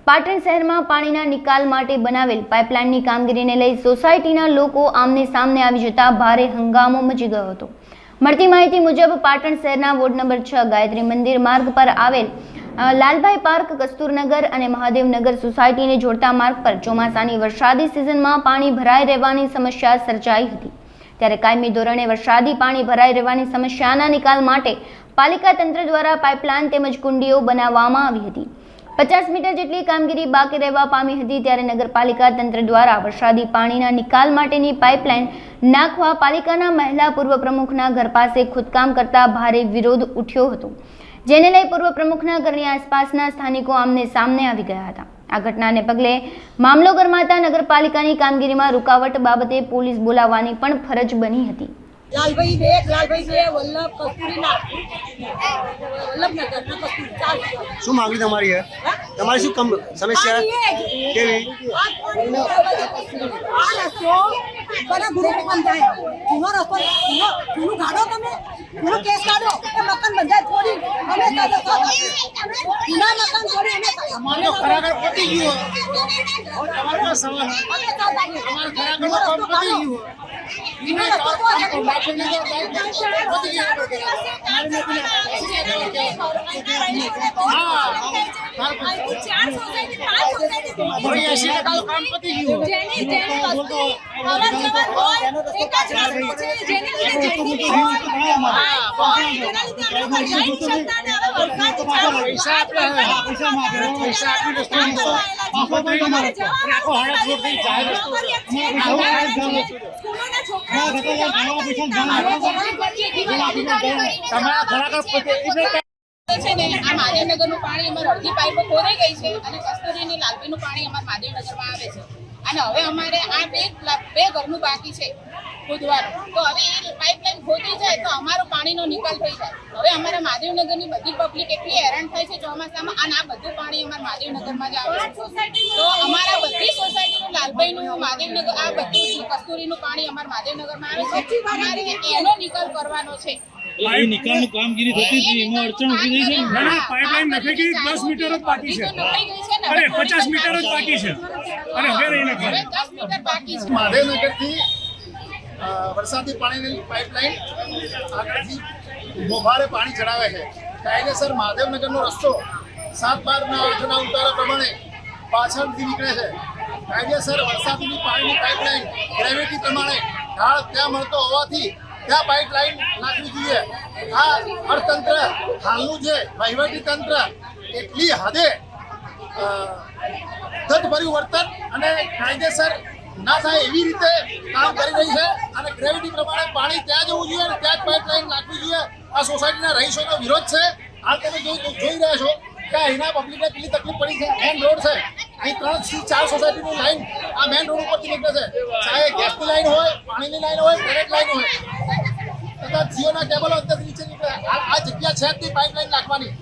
પાટણ શહેરમાં પાણીના નિકાલ માટે બનાવેલ પાઇપલાઇનની કામગીરીને લઈ સોસાયટીના લોકો આમને સામને આવી જતા ભારે હંગામો મચી ગયો હતો। મળતી માહિતી મુજબ પાટણ શહેરના વોર્ડ નંબર 6 ગાયત્રી મંદિર માર્ગ પર આવેલ લાલભાઈ પાર્ક, કસ્તુરનગર અને મહાદેવનગર સોસાયટીને જોડતા માર્ગ પર ચોમાસાની વરસાદી સિઝનમાં પાણી ભરાઈ રહેવાની સમસ્યા સર્જાઈ હતી। ત્યારે કાયમી ધોરણે વરસાદી પાણી ભરાઈ રહેવાની સમસ્યાના નિકાલ માટે પાલિકા તંત્ર દ્વારા પાઇપલાઇન તેમજ કુંડીઓ બનાવવામાં આવી હતી। 50 મીટર જેટલી કામગીરી બાકી રહેવા પામી હતી। ત્યારે નગરપાલિકા તંત્ર દ્વારા વરસાદી પાણીના નિકાલ માટેની પાઇપલાઇન નાખવા પાલિકાના મહિલા પૂર્વ પ્રમુખના ઘર પાસે ખોદકામ કરતા ભારે વિરોધ ઉઠ્યો હતો, જેને લઈ પૂર્વ પ્રમુખના ઘરની આસપાસના સ્થાનિકો આમને સામને આવી ગયા હતા। આ ઘટનાને પગલે મામલો ગરમાતા નગરપાલિકાની કામગીરીમાં રૂકાવટ બાબતે પોલીસ બોલાવવાની પણ ફરજ બની હતી। લાલભાઈ બે વલ્લભ કસ્તુરીના વલ્લભનગર ના કસ્તુરી ચાર શું માંગણી તમારી હે? તમારી શું કમ સમસ્યા કેવી? આ રસ્તો બરા ગુરુ બંધાય જૂનો રસ્તો જૂનો ગાડો તમે જૂનો કેસ કાઢો કે મકાન બંધાય થોડી અમે જૂના મકાન થોડી અમે અમારો ખરાગર પતી ગયો તમારો સવાલ અમારો ખરાગર કામ પતી ગયું મહાદેવનગરનું પાણી અમારે અડધી પાઇપો ખોરાઈ ગઈ છે અને કસ્તુરીની લાલભાઈનું પાણી અમારે મહાદેવનગરમાં આવે છે અને હવે અમારે આ બે ઘરનું બાકી છે ખોદવાનું। તો હવે એ પાઇપલાઇન ખોદી જાય તો અમારો પાણીનો નિકાલ થઈ જાય। હવે અમારા મહાદેવનગરની બધી પબ્લિક એટલી હેરાન થાય છે ચોમાસામાં અને આ બધું પાણી અમારા મહાદેવનગરમાં જ આવે છે। તો અમારા બધી સોસાયટીનું લાલભાઈનું મહાદેવનગર આ બધું કસ્તુરીનું પાણી અમારા મહાદેવનગરમાં આવે છે। અમારે એનો નિકાલ કરવાનો છે। એ નિકાલની કામગીરી થતી હતી, એમાં અડચણ ઊભી થઈ છે। ના, પાઇપલાઇન નથી કે 10 મીટર જ બાકી છે, અરે 50 મીટર જ બાકી છે, અને હવે રહી નથી 10 મીટર બાકી છે। મહાદેવનગરથી વરસાદી પાણીની પાઇપલાઇન આગળથી મોભારે પાણી ચડાવે છે। કાયદેસર મહાદેવનગરનો રસ્તો 7-12ના યોજના ઉતારા પ્રમાણે પાછળથી નીકળે છે। કાયદેસર વરસાદની પાણીની પાઇપલાઇન ગ્રેવિટી પ્રમાણે ઢાળ ત્યાં મળતો હોવાથી ત્યાં પાઇપલાઇન નાખવી જોઈએ। આ અર્થતંત્ર હાલનું જે વહીવટી તંત્ર એટલી હદે તત્પર્યું વર્તન અને કાયદેસર ના થાય એવી રીતે કામ કરી રહી છે અને ગ્રેવિટી પ્રમાણે પાણી ત્યાં જવું જોઈએ અને ત્યાં જ પાઇપલાઇન નાખવી જોઈએ। આ સોસાયટીના રહીશોનો વિરોધ છે। હાલ તમે જોઈ રહ્યા છો કે અહીંના પબ્લિકને કેટલી તકલીફ પડી છે। મેન રોડ છે, અહીં 3 થી 4 સોસાયટીની લાઈન આ મેન રોડ ઉપરથી નીકળે છે, ચાહે ગેસની લાઈન હોય, પાણીની લાઈન હોય, ડ્રેનેજ લાઈન હોય તથા જીઓના કેબલો અંદરથી નીચે નીકળે। આ જગ્યા છે જ નહીં પાઇપલાઇન નાખવાની।